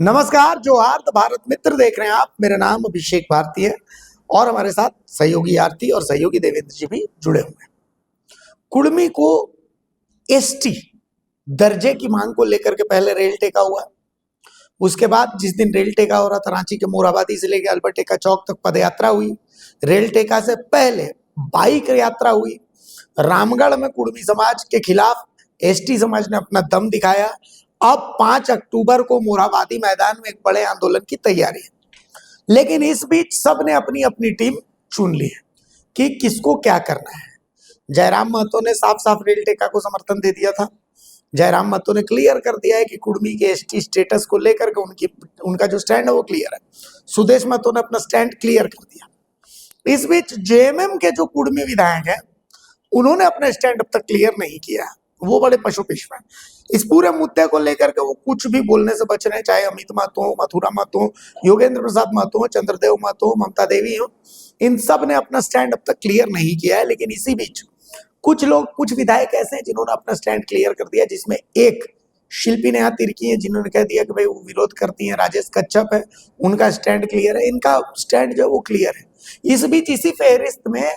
नमस्कार, जोहार द भारत मित्र देख रहे हैं आप। मेरा नाम अभिषेक भारती है और हमारे साथ सहयोगी आरती और सहयोगी देवेंद्र जी भी जुड़े हुए हैं। कुड़मी को एसटी दर्जे की मांग को लेकर के पहले रेल टेका हुआ। उसके बाद जिस दिन रेल टेका हो रहा था, रांची के मोरहाबादी से लेकर अल्बर्टेका चौक तक पदयात्रा हुई। रेल टेका से पहले बाइक यात्रा हुई। रामगढ़ में कुड़मी समाज के खिलाफ एसटी समाज ने अपना दम दिखाया। अब 5 अक्टूबर को मोरहाबादी मैदान में एक बड़े आंदोलन की तैयारी है, लेकिन इस बीच सबने अपनी अपनी टीम चुन ली है कि किसको क्या करना है। जयराम महतो ने साफ साफ रेल टेका को समर्थन दे दिया था। जयराम महतो ने क्लियर कर दिया है कि कुड़मी के एसटी स्टेटस को लेकर के उनका जो स्टैंड है वो क्लियर है। सुदेश महतो ने अपना स्टैंड क्लियर कर दिया। इस बीच जेएमएम के जो कुड़मी विधायक हैं उन्होंने अपना स्टैंड अब तक क्लियर नहीं किया। वो बड़े पशुपेश में इस पूरे मुद्दे को लेकर के वो कुछ भी बोलने से बच रहे हैं, चाहे अमित महतो हो, मथुरा महतो हो, योगेंद्र प्रसाद महतो हो, चंद्रदेव महतो हो, ममता देवी हो। इन सब ने अपना स्टैंड अब तक क्लियर नहीं किया है। लेकिन इसी बीच कुछ लोग, कुछ विधायक ऐसे हैं जिन्होंने अपना स्टैंड क्लियर कर दिया, जिसमें एक शिल्पी नेहा तिर्की है जिन्होंने कह दिया कि भाई वो विरोध करती हैं। राजेश कच्छप है, उनका स्टैंड क्लियर है। इनका स्टैंड जो है वो क्लियर है। इस बीच इसी फेहरिस्त में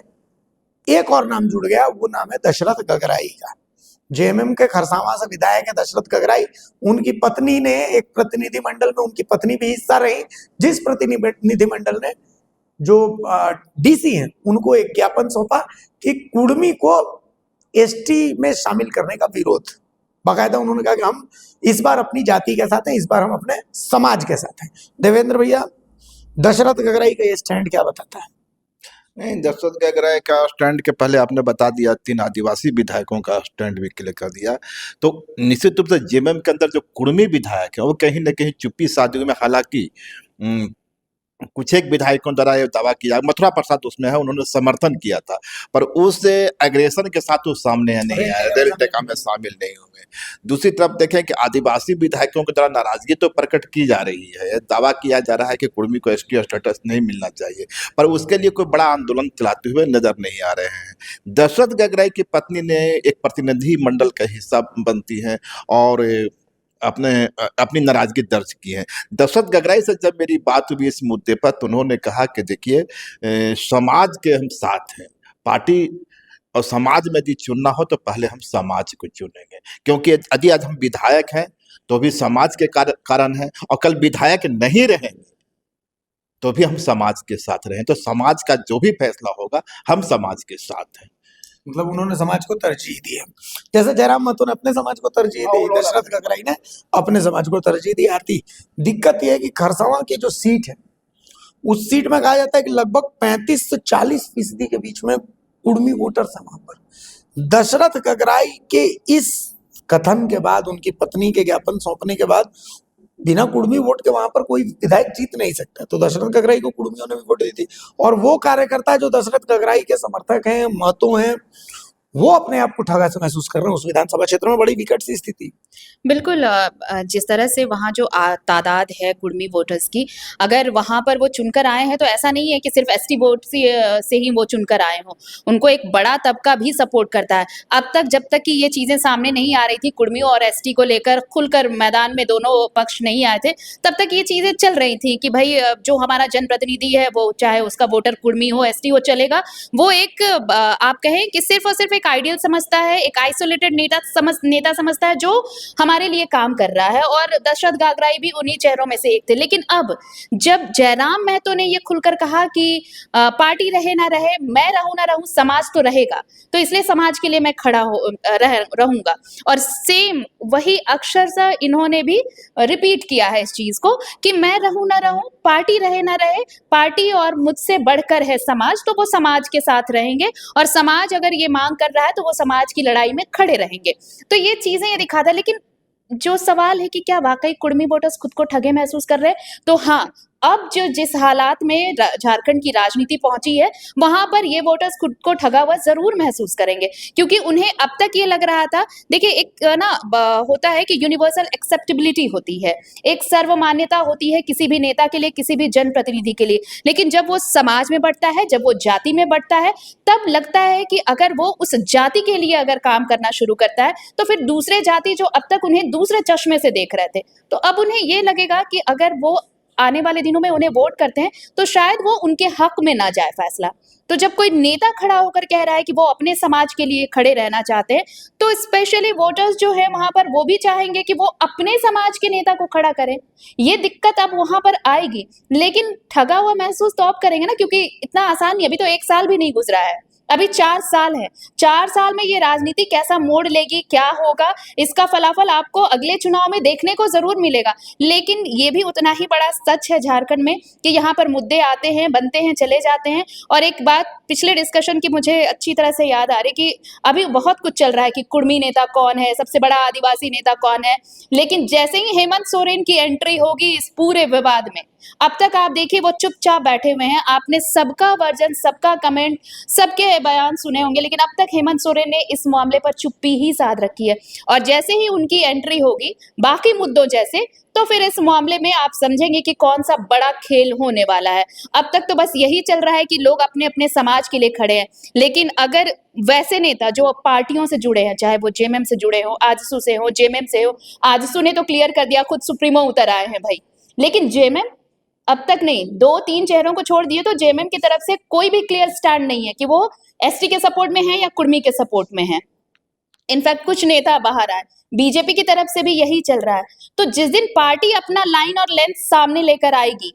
एक और नाम जुड़ गया, वो नाम है दशरथ गगराई का। जेएमएम के खरसावां से विधायक है दशरथ गगराई। उनकी पत्नी ने एक प्रतिनिधिमंडल में, उनकी पत्नी भी हिस्सा रही, जिस प्रतिनिधिमंडल ने जो डीसी हैं उनको एक ज्ञापन सौंपा कि कुड़मी को एसटी में शामिल करने का विरोध। बाकायदा उन्होंने कहा कि हम इस बार अपनी जाति के साथ हैं, इस बार हम अपने समाज के साथ हैं। देवेंद्र भैया, दशरथ गगराई का ये स्टैंड क्या बताता है? नहीं, दशरथ गगराई का स्टैंड के पहले आपने बता दिया, 3 आदिवासी विधायकों का स्टैंड भी क्लियर कर दिया। तो निश्चित रूप से जेएमएम के अंदर जो कुड़मी विधायक है वो कहीं न कहीं चुप्पी साधे में, हालांकि कुछ एक विधायकों द्वारा ये दावा किया, मथुरा प्रसाद उसमें है, उन्होंने समर्थन किया था, पर उस एग्रेशन के साथ वो सामने नहीं आए, रेल टेका में शामिल नहीं हुए। दूसरी तरफ देखें कि आदिवासी विधायकों के द्वारा नाराजगी तो प्रकट की जा रही है, दावा किया जा रहा है कि कुड़मी को एसटी स्टेटस नहीं मिलना चाहिए, पर उसके लिए कोई बड़ा आंदोलन चलाते हुए नजर नहीं आ रहे हैं। दशरथ गगराई की पत्नी ने एक प्रतिनिधि मंडल का हिस्सा बनती है और अपनी नाराजगी दर्ज की है। दशरथ गगराई से जब मेरी बात हुई इस मुद्दे पर, तो उन्होंने कहा कि देखिए, समाज के हम साथ हैं, पार्टी और समाज में यदि चुनना हो तो पहले हम समाज को चुनेंगे, क्योंकि यदि आज हम विधायक हैं तो भी समाज के कारण है, और कल विधायक नहीं रहेंगे तो भी हम समाज के साथ रहें। तो समाज का जो भी फैसला होगा हम समाज के साथ हैं। मतलब उन्होंने समाज को तरजीह दी है, जैसे जयराम महतो ने अपने समाज को तरजीह दी, दशरथ गगराई ने अपने समाज को तरजीह दी। आती दिक्कत यह है कि खरसावां की जो सीट है उस सीट में कहा जाता है कि लगभग 35 से 40% के बीच में कुड़मी वोटर्स है वहां पर। दशरथ गगराई के इस कथन के बाद, उनकी पत्नी के ज्ञापन सौंपने के बाद, बिना कुड़मी वोट के वहां पर कोई विधायक जीत नहीं सकता। तो दशरथ गगराई को कुड़मियों ने भी वोट दी थी, और वो कार्यकर्ता जो दशरथ गगराई के समर्थक हैं, महतो हैं, वो अपने आप को ठगा से महसूस कर रहे हैं। उस विधानसभा क्षेत्र में बड़ी विकट सी स्थिति। बिल्कुल, जिस तरह से वहाँ जो तादाद है कुड़मी वोटर्स की, अगर वहाँ पर वो चुनकर आए हैं तो ऐसा नहीं है कि सिर्फ एसटी वोट से ही वो चुनकर आए हों। उनको एक बड़ा तबका भी सपोर्ट करता है। अब तक जब तक कि ये चीज़ें सामने नहीं आ रही थी, कुड़मियों और एसटी को लेकर खुलकर मैदान में दोनों पक्ष नहीं आए थे, तब तक ये चीज़ें चल रही थी कि भाई जो हमारा जनप्रतिनिधि है वो चाहे उसका वोटर कुड़मी हो, एसटी हो, चलेगा। वो एक आप कहें कि सिर्फ और सिर्फ एक आइडियल समझता है, एक आइसोलेटेड नेता समझता है जो हमारे लिए काम कर रहा है, और दशरथ गगराई भी उन्हीं चेहरों में से एक थे। लेकिन अब जब जयराम महतो ने ये खुलकर कहा कि पार्टी रहे ना रहे, मैं रहूं ना रहूं, समाज तो रहेगा, तो इसलिए समाज के लिए मैं खड़ा रहूंगा। और सेम वही अक्षरशः इन्होंने भी रिपीट किया है इस चीज को कि मैं रहूं ना रहूं, पार्टी रहे ना रहे, पार्टी और मुझसे बढ़कर है समाज, तो वो समाज के साथ रहेंगे, और समाज अगर ये मांग कर रहा है तो वो समाज की लड़ाई में खड़े रहेंगे। तो ये चीजें ये दिखाता है। लेकिन जो सवाल है कि क्या वाकई कुड़मी वोटर्स खुद को ठगे महसूस कर रहे हैं, तो हाँ, अब जो जिस हालात में झारखंड की राजनीति पहुंची है, वहां पर ये वोटर्स खुद को ठगा हुआ जरूर महसूस करेंगे, क्योंकि उन्हें अब तक ये लग रहा था, देखिए एक होता है कि यूनिवर्सल एक्सेप्टेबिलिटी होती है, एक सर्वमान्यता होती है किसी भी नेता के लिए, किसी भी जनप्रतिनिधि के लिए, लेकिन जब वो समाज में बढ़ता है, जब वो जाति में बढ़ता है, तब लगता है कि अगर वो उस जाति के लिए अगर काम करना शुरू करता है, तो फिर दूसरे जाति जो अब तक उन्हें दूसरे चश्मे से देख रहे थे, तो अब उन्हें ये लगेगा कि अगर वो आने वाले दिनों में उन्हें वोट करते हैं तो शायद वो उनके हक में ना जाए फैसला। तो जब कोई नेता खड़ा होकर कह रहा है कि वो अपने समाज के लिए खड़े रहना चाहते हैं, तो स्पेशली वोटर्स जो है वहां पर वो भी चाहेंगे कि वो अपने समाज के नेता को खड़ा करें। ये दिक्कत अब वहां पर आएगी, लेकिन ठगा हुआ महसूस तो अब करेंगे ना, क्योंकि इतना आसान नहीं, अभी तो 1 साल भी नहीं गुजरा है, अभी 4 साल है। 4 साल में ये राजनीति कैसा मोड़ लेगी, क्या होगा, इसका फलाफल आपको अगले चुनाव में देखने को जरूर मिलेगा। लेकिन ये भी उतना ही बड़ा सच है झारखंड में कि यहाँ पर मुद्दे आते हैं, बनते हैं, चले जाते हैं। और एक बात पिछले डिस्कशन की मुझे अच्छी तरह से याद आ रही कि अभी बहुत कुछ चल रहा है कि कुर्मी नेता कौन है, सबसे बड़ा आदिवासी नेता कौन है, लेकिन जैसे ही हेमंत सोरेन की एंट्री होगी इस पूरे विवाद में, अब तक आप देखिए वो चुपचाप बैठे हुए हैं। आपने सबका वर्जन, सबका कमेंट, सबके बयान सुने होंगे, लेकिन अब तक हेमंत सोरेन ने इस मामले पर चुप्पी ही साध रखी है। और जैसे ही उनकी एंट्री होगी बाकी मुद्दों जैसे, तो फिर इस मामले में आप समझेंगे कि कौन सा बड़ा खेल होने वाला है। अब तक तो बस यही चल रहा है कि लोग अपने अपने समाज के लिए खड़े हैं, लेकिन अगर वैसे नेता जो पार्टियों से जुड़े हैं, चाहे वो जेएमएम से जुड़े हो, आजसू से हो, जेएमएम से हो, आजसू ने तो क्लियर कर दिया, खुद सुप्रीमो उतर आए हैं भाई, लेकिन जेएमएम अब तक नहीं, 2-3 चेहरों को छोड़ दिए तो जेएमएम की तरफ से कोई भी क्लियर स्टैंड नहीं है कि वो एसटी के सपोर्ट में है या कुर्मी के सपोर्ट में है। इनफैक्ट कुछ नेता बाहर आए, बीजेपी की तरफ से भी यही चल रहा है। तो जिस दिन पार्टी अपना लाइन और लेंथ सामने लेकर आएगी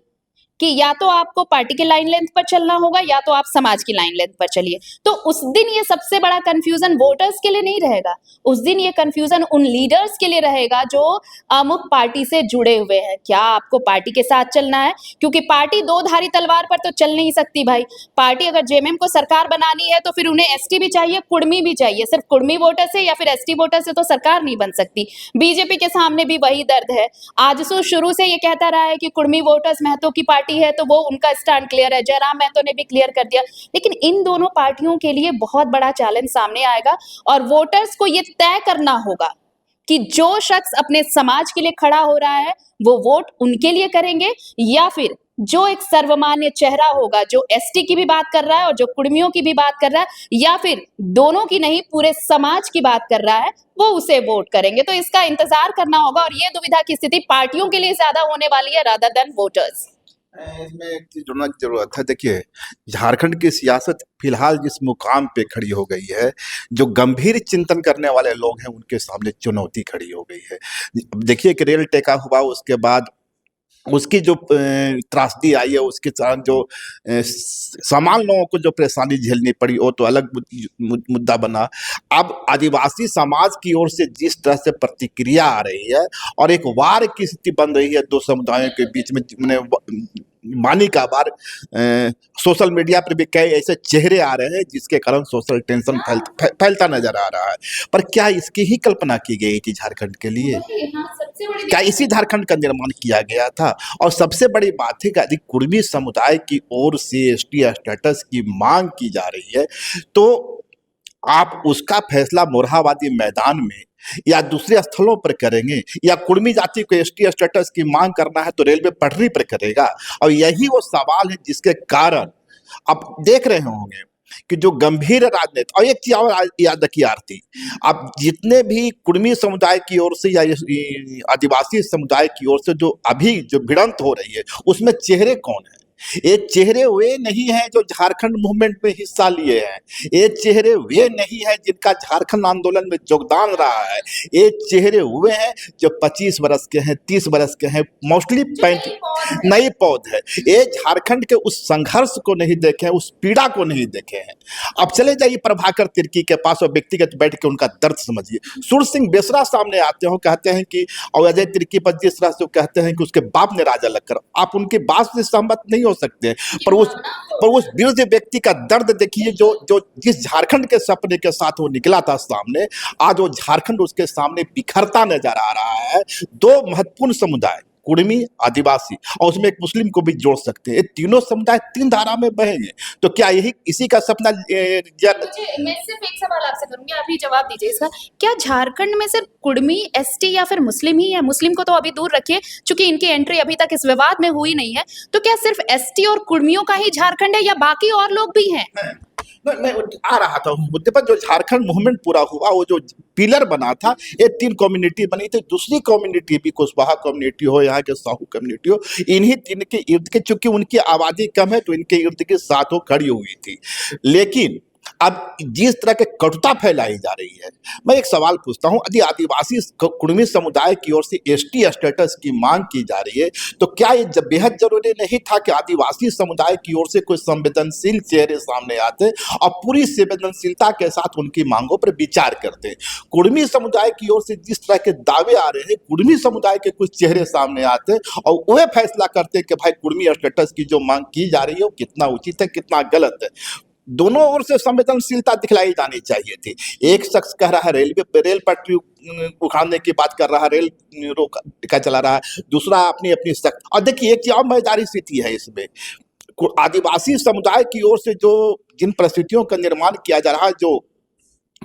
कि या तो आपको पार्टी के लाइन लेंथ पर चलना होगा या तो आप समाज की लाइन लेंथ पर चलिए, तो उस दिन ये सबसे बड़ा कंफ्यूजन वोटर्स के लिए नहीं रहेगा, उस दिन ये कंफ्यूजन उन लीडर्स के लिए रहेगा जो अमुक पार्टी से जुड़े हुए हैं। क्या आपको पार्टी के साथ चलना है, क्योंकि पार्टी दो धारी तलवार पर तो चल नहीं सकती भाई। पार्टी अगर जेएमएम को सरकार बनानी है तो फिर उन्हें एसटी भी चाहिए, कुर्मी भी चाहिए। सिर्फ कुर्मी वोटर से या फिर एसटी वोटर से तो सरकार नहीं बन सकती। बीजेपी के सामने भी वही दर्द है। आजसू शुरू से ये कहता रहा है कि कुर्मी वोटर्स महतो की पार्टी है, तो वो उनका स्टैंड क्लियर है, जयराम महतो ने भी क्लियर कर दिया। लेकिन इन दोनों पार्टियों के लिए बहुत बड़ा चैलेंज सामने आएगा और वोटर्स को ये तय करना होगा कि जो शख्स अपने समाज के लिए खड़ा हो रहा है वो वोट उनके लिए करेंगे, या फिर जो एक सर्वमान्य चेहरा होगा जो एसटी की भी बात कर रहा है और जो कुर्मियों की भी बात कर रहा है, या फिर दोनों की नहीं पूरे समाज की बात कर रहा है, वो उसे वोट करेंगे। तो इसका इंतजार करना होगा और ये दुविधा की स्थिति पार्टियों के लिए ज्यादा होने वाली है रादर देन वोटर्स। इसमें एक चीज जोड़ना की जरूरत है। देखिए, झारखंड की सियासत फिलहाल जिस मुकाम पे खड़ी हो गई है, जो गंभीर चिंतन करने वाले लोग हैं उनके सामने चुनौती खड़ी हो गई है। देखिए कि रेल टेका हुआ, उसके बाद उसकी जो त्रासदी आई है, उसके साथ जो सामान्य लोगों को जो परेशानी झेलनी पड़ी वो तो अलग मुद्दा बना। अब आदिवासी समाज की ओर से जिस तरह से प्रतिक्रिया आ रही है और एक वार की स्थिति बन रही है दो समुदायों के बीच में, मानी का बार सोशल मीडिया पर भी कई ऐसे चेहरे आ रहे हैं जिसके कारण सोशल टेंशन फैलता नजर आ रहा है। पर क्या इसकी ही कल्पना की गई थी झारखंड के लिए? क्या इसी झारखंड का निर्माण किया गया था? और सबसे बड़ी बात है कि यदि कुर्मी समुदाय की ओर से एसटी स्टेटस की मांग की जा रही है तो आप उसका फैसला मोरहाबादी मैदान में या दूसरे स्थलों पर करेंगे, या कुर्मी जाति को एसटी स्टेटस की मांग करना है तो रेलवे पटरी पर करेगा? और यही वो सवाल है जिसके कारण आप देख रहे होंगे कि जो गंभीर राजनीति। और एक चीज और याद रखिए आरती, अब जितने भी कुर्मी समुदाय की ओर से या आदिवासी समुदाय की ओर से जो अभी जो भिड़ंत हो रही है उसमें चेहरे कौन है? ये चेहरे वे नहीं हैं जो झारखंड मूवमेंट में हिस्सा लिए हैं, ये चेहरे वे नहीं हैं जिनका झारखंड आंदोलन में योगदान रहा है, ये चेहरे हुए हैं जो 25 वर्ष के हैं, 30 वर्ष के हैं, मोस्टली नई पौध है। ये झारखंड के उस संघर्ष को नहीं देखे हैं, उस पीड़ा को नहीं देखे हैं। अब चले जाइए प्रभाकर तिर्की के पास और व्यक्तिगत बैठ के उनका दर्द समझिए। सूर सिंह बेसरा सामने आते हो, कहते हैं कि और अजय तिर्की पर जिस तरह से कहते हैं कि उसके बाप ने राजा लगकर, आप उनकी बात से सहमत नहीं हो सकते हैं, पर उस वृद्ध व्यक्ति का दर्द देखिए जो जिस झारखंड के सपने के साथ वो निकला था सामने, आज वो झारखंड उसके सामने बिखरता नजर आ रहा है। दो महत्वपूर्ण समुदाय कुर्मी, आदिवासी और उसमें एक मुस्लिम को भी जोड़ सकते हैं। ये तीनों समुदाय 3 धारा में बहेंगे। तो क्या यही इसी का सपना मुझे मैं सिर्फ एक सवाल आपसे करूंगी, आप ही जवाब दीजिए इसका। क्या झारखंड में सिर्फ कुर्मी, एसटी या फिर मुस्लिम ही है? मुस्लिम को तो अभी दूर रखिए, क्योंकि इनकी एंट्री अभी तक इस विवाद में हुई नहीं है। तो क्या सिर्फ एसटी और कुर्मियों का ही झारखंड है या बाकी और लोग भी हैं? मैं आ रहा था मुद्दे पर। जो झारखंड मूवमेंट पूरा हुआ, वो जो पिलर बना था, ये 3 कम्युनिटी बनी थी। दूसरी कम्युनिटी भी, कुशवाहा कम्युनिटी हो, यहाँ के साहू कम्युनिटी हो, इन्हीं 3 के इर्द के, चूंकि उनकी आबादी कम है तो इनके इर्द के साथ वो खड़ी हुई थी। लेकिन अब जिस तरह के कटुता फैलाई जा रही है, मैं एक सवाल पूछता हूं, यदि आदिवासी कुर्मी समुदाय की ओर से एसटी स्टेटस की मांग की जा रही है, तो क्या ये बेहद जरूरी नहीं था कि आदिवासी समुदाय की ओर से कोई संवेदनशील चेहरे सामने आते और पूरी संवेदनशीलता के साथ उनकी मांगों पर विचार करते? कुर्मी समुदाय की ओर से जिस तरह के दावे आ रहे हैं, कुर्मी समुदाय के कुछ चेहरे सामने आते और वह फैसला करते कि भाई कुर्मी स्टेटस की जो मांग की जा रही है वो कितना उचित है, कितना गलत है। दोनों ओर से संवेदनशीलता दिखलाई जानी चाहिए थी। एक शख्स कह रहा है रेल पटरी उखाड़ने की बात कर रहा है, रेल रोका चला रहा है, दूसरा अपनी अपनी शख्स। और देखिए एक और मजेदारी स्थिति है इसमें, आदिवासी समुदाय की ओर से जो जिन परिस्थितियों का निर्माण किया जा रहा है, जो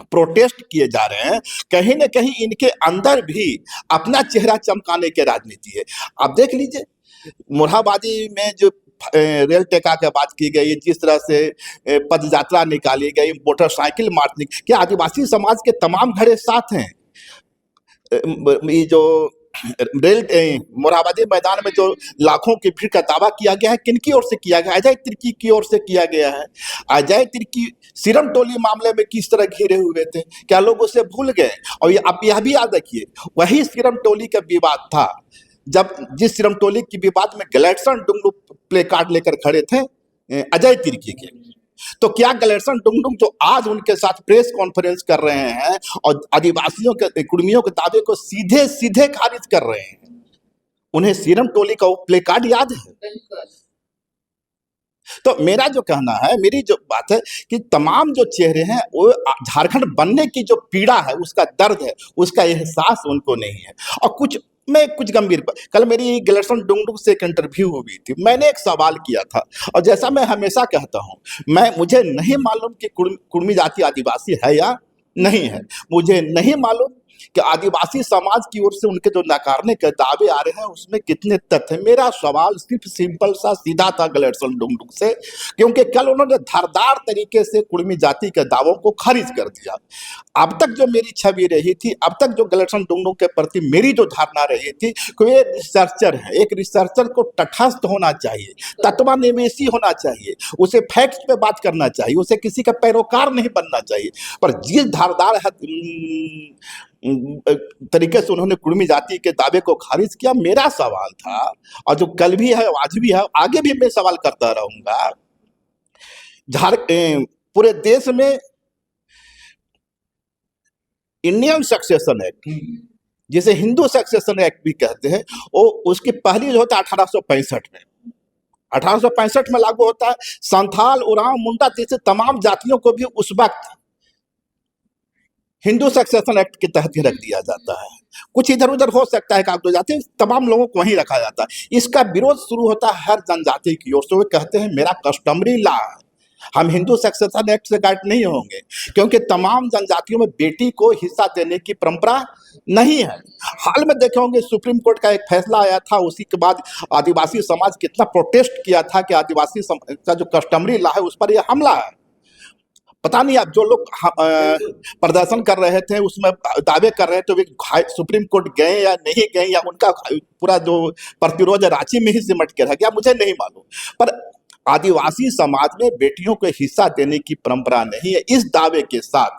प्रोटेस्ट किए जा रहे हैं, कहीं ना कहीं इनके अंदर भी अपना चेहरा चमकाने की राजनीति है। आप देख लीजिए, मोरहाबादी में जो रेल टेका की बात की गई, जिस तरह से पद यात्रा निकाली गई, मोटरसाइकिल मार्च, क्या आदिवासी समाज के तमाम घड़े साथ हैं? ये जो रेल मोरहाबादी मैदान में जो लाखों की भीड़ का दावा किया गया है, किनकी ओर से किया गया? अजय तिर्की की ओर से किया गया है। अजय तिर्की सिरम टोली मामले में किस तरह घिरे हुए थे, क्या लोग उसे भूल गए? और आप यह भी याद रखिए, वही सिरम टोली का विवाद था जब जिस सिरम टोली की विवाद में गैलेक्सन डुंगडू प्ले कार्ड लेकर खड़े थे अजय तिर्की के। तो क्या गैलेक्सन डुंगडू जो आज उनके साथ प्रेस कॉन्फ्रेंस कर रहे हैं और आदिवासियों के, कुर्मियों के दावे को सीधे सीधे खारिज कर रहे हैं, उन्हें सिरम टोली का वो प्ले कार्ड याद है? तो मेरा जो कहना है, मेरी जो बात है कि तमाम जो चेहरे हैं वो झारखंड बनने की जो पीड़ा है, उसका दर्द है, उसका एहसास उनको नहीं है। और कुछ गंभीर, कल मेरी गैलेक्सन डुंगडू से एक इंटरव्यू हुई थी, मैंने एक सवाल किया था, और जैसा मैं हमेशा कहता हूं, मुझे नहीं मालूम कि कुर्मी जाति आदिवासी है या नहीं है, मुझे नहीं मालूम कि आदिवासी समाज की ओर से उनके जो नकारने के दावे आ रहे हैं उसमें कितने तथ्य हैं। मेरा सवाल सिर्फ सिंपल सा सीधा था गैलेक्सन डुंगडू से, क्योंकि कल उन्होंने धारदार तरीके से कुर्मी जाति के दावों को खारिज कर दिया। अब तक जो मेरी छवि रही थी, अब तक जो गैलेक्सन डुंगडू के प्रति मेरी जो धारणा रही थी कि वे रिसर्चर है, एक रिसर्चर को तटस्थ होना चाहिए, तत्वान्वेषी होना चाहिए, उसे फैक्ट्स पे बात करना चाहिए, उसे किसी का पैरोकार नहीं बनना चाहिए। पर जिस धारदार तरीके से उन्होंने कुर्मी जाति के दावे को खारिज किया, मेरा सवाल था, और जो कल भी है, आज भी है, आगे भी मैं सवाल करता रहूंगा, पूरे देश में इंडियन सक्सेशन एक्ट, जिसे हिंदू सक्सेशन एक्ट भी कहते हैं, वो उसकी पहली जो होता है 1865 में, 1865 में लागू होता है। संथाल, उरांव, मुंडा जैसे तमाम जातियों को भी उस वक्त हिंदू सक्सेशन एक्ट के तहत ही रख दिया जाता है। कुछ इधर उधर हो सकता है, कागज जाति, तमाम लोगों को वहीं रखा जाता है। इसका विरोध शुरू होता है हर जनजाति की ओर से। वे कहते हैं मेरा कस्टमरी लॉ है, हम हिंदू सक्सेशन एक्ट से गाइड नहीं होंगे, क्योंकि तमाम जनजातियों में बेटी को हिस्सा देने की परंपरा नहीं है। हाल में देखे होंगे सुप्रीम कोर्ट का एक फैसला आया था, उसी के बाद आदिवासी समाज कितना प्रोटेस्ट किया था कि आदिवासी समाज का जो कस्टमरी लॉ है उस पर यह हमला है। पता नहीं, अब जो लोग प्रदर्शन कर रहे थे उसमें दावे कर रहे थे, वे सुप्रीम कोर्ट गए या नहीं गए, या उनका पूरा जो प्रतिरोध रांची में ही सिमट के रह गया, मुझे नहीं मालूम। पर आदिवासी समाज में बेटियों को हिस्सा देने की परंपरा नहीं है। इस दावे के साथ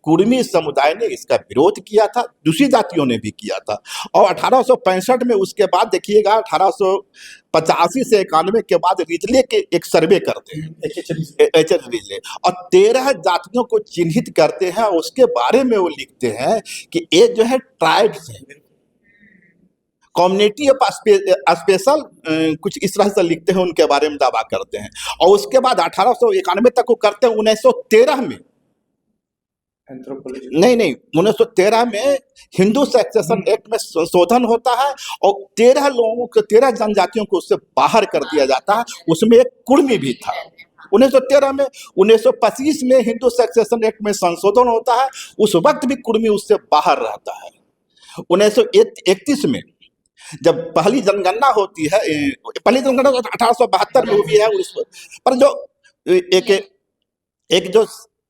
कुर्मी समुदाय ने इसका विरोध किया था, दूसरी जातियों ने भी किया था। और 1865 में उसके बाद देखिएगा 1885 से 91 के बाद रिजले के एक सर्वे करते हैं, एचएच रिजले, और 13 जातियों को चिन्हित करते हैं। उसके बारे में वो लिखते हैं कि ये जो है ट्राइब्स है, कम्युनिटी ऑफ स्पेशल, कुछ इस तरह से लिखते हैं, उनके बारे में दावा करते हैं। और उसके बाद 1891 तक वो करते हैं। 1913 में एंथ्रोपोलॉजी नहीं नहीं, 1913 में हिंदू सक्सेशन एक्ट में संशोधन होता है और 13 लोगों को, 13 जनजातियों को उससे बाहर कर दिया जाता है। उसमें एक कुर्मी भी था 1913 में। 1925 में हिंदू सक्सेशन एक्ट में संशोधन होता है, उस वक्त भी कुर्मी उससे बाहर रहता है। 1931 में जब पहली जनगणना होती है, पहली जनगणना 1872 में हुई है, पर जो एक एक जो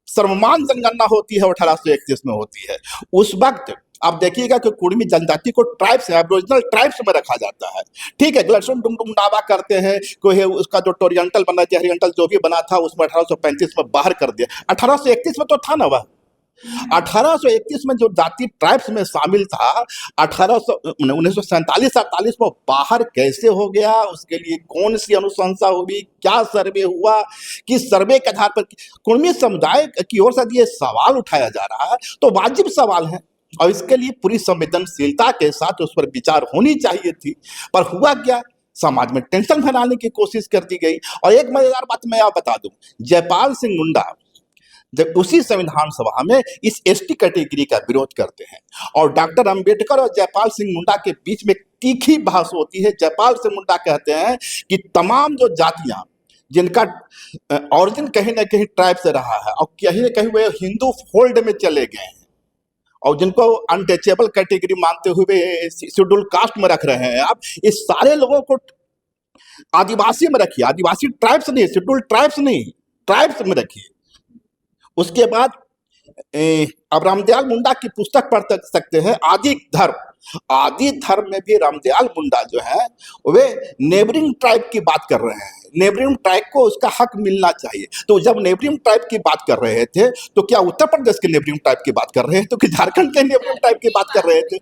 सर्वमान जनगणना होती है 1831 में होती है। उस वक्त आप देखिएगा कि कुर्मी जनजाति को ट्राइब्स, एब्रोरिजिनल ट्राइब्स में रखा जाता है। ठीक है, ग्लसन डुमडुम दावा करते हैं कोई है उसका जो टोरियंटल बना, जेहरियंटल जो भी बना था, उसमें 1835 में बाहर कर दिया। 1831 में तो था ना वह। 1831 में जो जाति ट्राइब्स में शामिल था, 1947-48 में बाहर कैसे हो गया, उसके लिए कौन सी अनुशंसा हुई, क्या सर्वे हुआ, किस सर्वे के आधार पर कुर्मी समुदाय की ओर से ये सवाल उठाया जा रहा है, तो वाजिब सवाल है और इसके लिए पूरी संवेदनशीलता के साथ उस पर विचार होनी चाहिए थी। पर हुआ क्या, समाज में टेंशन फैलाने की कोशिश कर दी गई। और एक मजेदार बात मैं आप बता दूं, जयपाल सिंह मुंडा जब उसी संविधान सभा में इस एसटी कैटेगरी का विरोध करते हैं और डॉक्टर अंबेडकर और जयपाल सिंह मुंडा के बीच में तीखी बहस होती है। जयपाल सिंह मुंडा कहते हैं कि तमाम जो जातियां जिनका ऑरिजिन कहीं ना कहीं ट्राइब से रहा है और कहीं ना कहीं वे हिंदू फोल्ड में चले गए हैं और जिनको अनटचेबल कैटेगरी मानते हुए शेड्यूल कास्ट में रख रहे हैं आप, इस सारे लोगों को आदिवासी में रखिए, आदिवासी ट्राइब्स नहीं, शेड्यूल ट्राइब्स नहीं, ट्राइब्स में रखिए। उसके बाद अब रामदयाल मुंडा की पुस्तक पढ़ सकते हैं, आदि धर्म। आदि धर्म में भी रामदयाल मुंडा जो है वे नेबरिंग ट्राइब की बात कर रहे हैं, नेबरिंग ट्राइब को उसका हक मिलना चाहिए। तो जब नेबरिंग ट्राइब की बात कर रहे थे तो क्या उत्तर प्रदेश के नेबरिंग ट्राइब की बात कर रहे थे, तो कि झारखंड के नेबरिंग ट्राइब की बात कर रहे थे।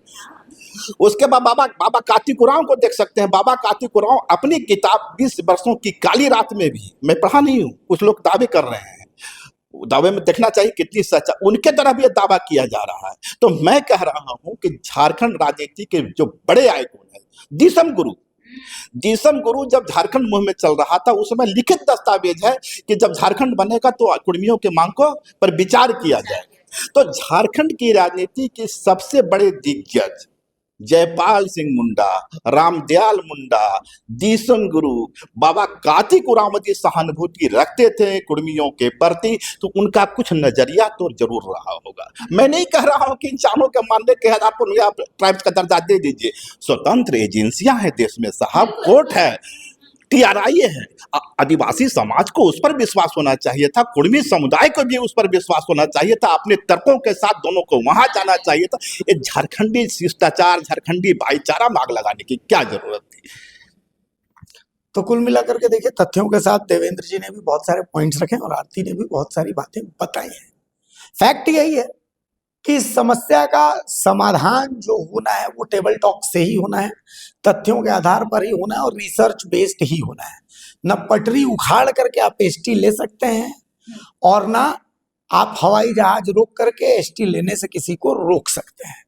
उसके बाद बाबा कार्तिक उरांव को देख सकते हैं। बाबा कार्तिक उरांव अपनी किताब 20 वर्षों की काली रात में भी, मैं पढ़ा नहीं हूँ, कुछ लोग दावे कर रहे हैं, दावे में देखना चाहिए कितनी सच्चा, उनके तरफ ये दावा किया जा रहा है। तो मैं कह रहा हूं कि झारखंड राजनीति के जो बड़े आइकॉन है, दिसम गुरु जब झारखंड मुहिम में चल रहा था उस समय लिखित दस्तावेज है कि जब झारखंड बनेगा तो कुर्मियों के मांग को पर विचार किया जाए। तो झारखंड की राजनीति के सबसे बड़े दिग्गज जयपाल सिंह मुंडा, रामदयाल मुंडा, दिसम गुरु, बाबा कार्तिक उरांव जी सहानुभूति रखते थे कुर्मियों के प्रति, तो उनका कुछ नजरिया तो जरूर रहा होगा। मैं नहीं कह रहा हूं कि इंसानों के मानने के आधार पर आप ट्राइब्स का दर्जा दे दीजिए, स्वतंत्र एजेंसियां हैं देश में साहब, कोर्ट है, TRI है। आदिवासी समाज को उस पर विश्वास होना चाहिए था, कुर्मी समुदाय को भी उस पर विश्वास होना चाहिए था, अपने तर्कों के साथ दोनों को वहां जाना चाहिए था। ये झारखंडी शिष्टाचार, झारखंडी भाईचारा मांग लगाने की क्या जरूरत थी। तो कुल मिलाकर के देखिए, तथ्यों के साथ देवेंद्र जी ने भी बहुत सारे पॉइंट्स रखे और आरती ने भी बहुत सारी बातें बताई हैं। फैक्ट यही है कि इस समस्या का समाधान जो होना है वो टेबल टॉक से ही होना है, तथ्यों के आधार पर ही होना है और रिसर्च बेस्ड ही होना है। न पटरी उखाड़ करके आप एसटी ले सकते हैं और ना आप हवाई जहाज रोक करके एसटी लेने से किसी को रोक सकते हैं।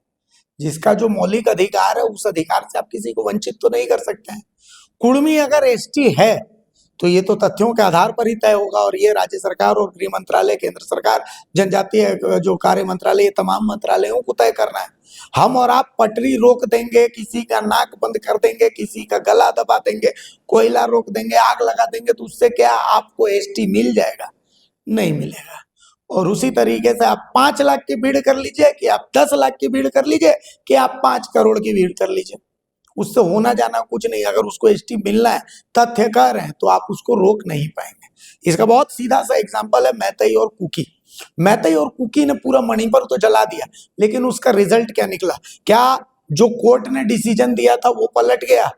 जिसका जो मौलिक अधिकार है उस अधिकार से आप किसी को वंचित तो नहीं कर सकते हैं। कुर्मी अगर एसटी है तो ये तो तथ्यों के आधार पर ही तय होगा और ये राज्य सरकार और गृह मंत्रालय, केंद्र सरकार, जनजातीय जो कार्य मंत्रालय, ये तमाम मंत्रालयों को तय करना है। हम और आप पटरी रोक देंगे, किसी का नाक बंद कर देंगे, किसी का गला दबा देंगे, कोयला रोक देंगे, आग लगा देंगे, तो उससे क्या आपको एसटी मिल जाएगा? नहीं मिलेगा। और उसी तरीके से आप 5 लाख की भीड़ कर लीजिए कि आप 10 लाख की भीड़ कर लीजिए कि आप 5 करोड़ की भीड़ कर लीजिए, उससे होना जाना कुछ नहीं। अगर उसको एसटी मिलना है, तथ्य कह रहे हैं, तो आप उसको रोक नहीं पाएंगे। इसका बहुत सीधा सा एग्जांपल है मैतई और कुकी। मैतई और कुकी ने पूरा मणिपुर तो जला दिया, लेकिन उसका रिजल्ट क्या निकला? क्या जो कोर्ट ने डिसीजन दिया था वो पलट गया?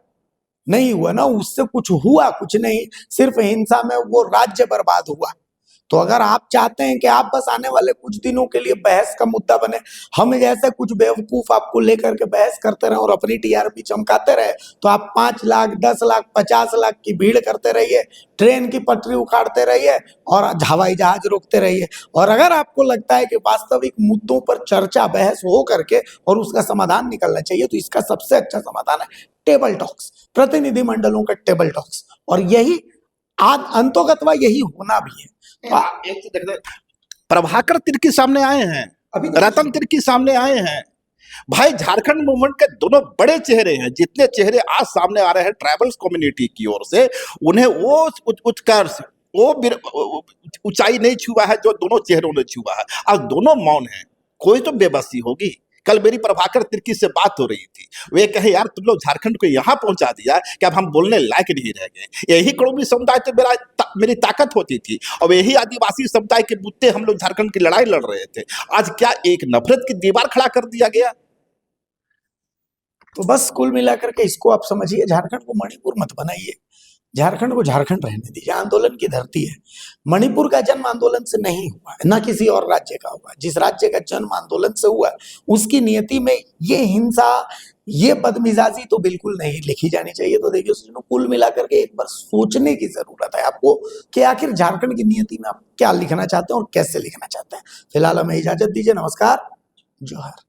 नहीं हुआ ना, उससे कुछ हुआ कुछ नहीं, सिर्फ हिंसा में वो राज्य बर्बाद हुआ। तो अगर आप चाहते हैं कि आप बस आने वाले कुछ दिनों के लिए बहस का मुद्दा बने, हम जैसे कुछ बेवकूफ आपको लेकर के बहस करते रहे और अपनी टीआरपी चमकाते रहे, तो आप 5 लाख, 10 लाख, 50 लाख की भीड़ करते रहिए, ट्रेन की पटरी उखाड़ते रहिए और हवाई जहाज रोकते रहिए। और अगर आपको लगता है कि वास्तविक मुद्दों पर चर्चा, बहस हो करके और उसका समाधान निकलना चाहिए, तो इसका सबसे अच्छा समाधान है टेबल टॉक्स, प्रतिनिधि मंडलों का टेबल टॉक्स। और यही अंतोगतवा यही होना भी है। एक चीज देखते, प्रभाकर तिर्की सामने आए हैं, अभी तो रतन तिर्की सामने आए हैं। भाई झारखंड मूवमेंट के दोनों बड़े चेहरे हैं, जितने चेहरे आज सामने आ रहे हैं ट्राइबल्स कम्युनिटी की ओर से, उन्हें वो उत्कर्ष, वो ऊंचाई नहीं छुआ है जो दोनों चेहरों ने छुआ है। आज दोनों मौन हैं, कोई तो बेबसी होगी। कल मेरी प्रभाकर तिर्की से बात हो रही थी, वे कहे यार तुम लोग झारखंड को यहाँ पहुंचा दिया कि अब हम बोलने लायक नहीं रह गए। यही कुड़मी समुदाय तो मेरी ताकत होती थी, और यही आदिवासी समुदाय के बुत्ते हम लोग झारखंड की लड़ाई लड़ रहे थे। आज क्या एक नफरत की दीवार खड़ा कर दिया गया। तो बस कुल मिलाकर के इसको आप समझिए, झारखंड को मणिपुर मत बनाइए, झारखंड को झारखंड रहने दीजिए। आंदोलन की धरती है। मणिपुर का जन्म आंदोलन से नहीं हुआ, न किसी और राज्य का हुआ। जिस राज्य का जन्म आंदोलन से हुआ, उसकी नियति में ये हिंसा, ये बदमिजाजी तो बिल्कुल नहीं लिखी जानी चाहिए। तो देखिए, उसको कुल मिलाकर के एक बार सोचने की जरूरत है आपको कि आखिर झारखंड की नियति में आप क्या लिखना चाहते हैं और कैसे लिखना चाहते हैं। फिलहाल हमें इजाजत दीजिए। नमस्कार, जोहार।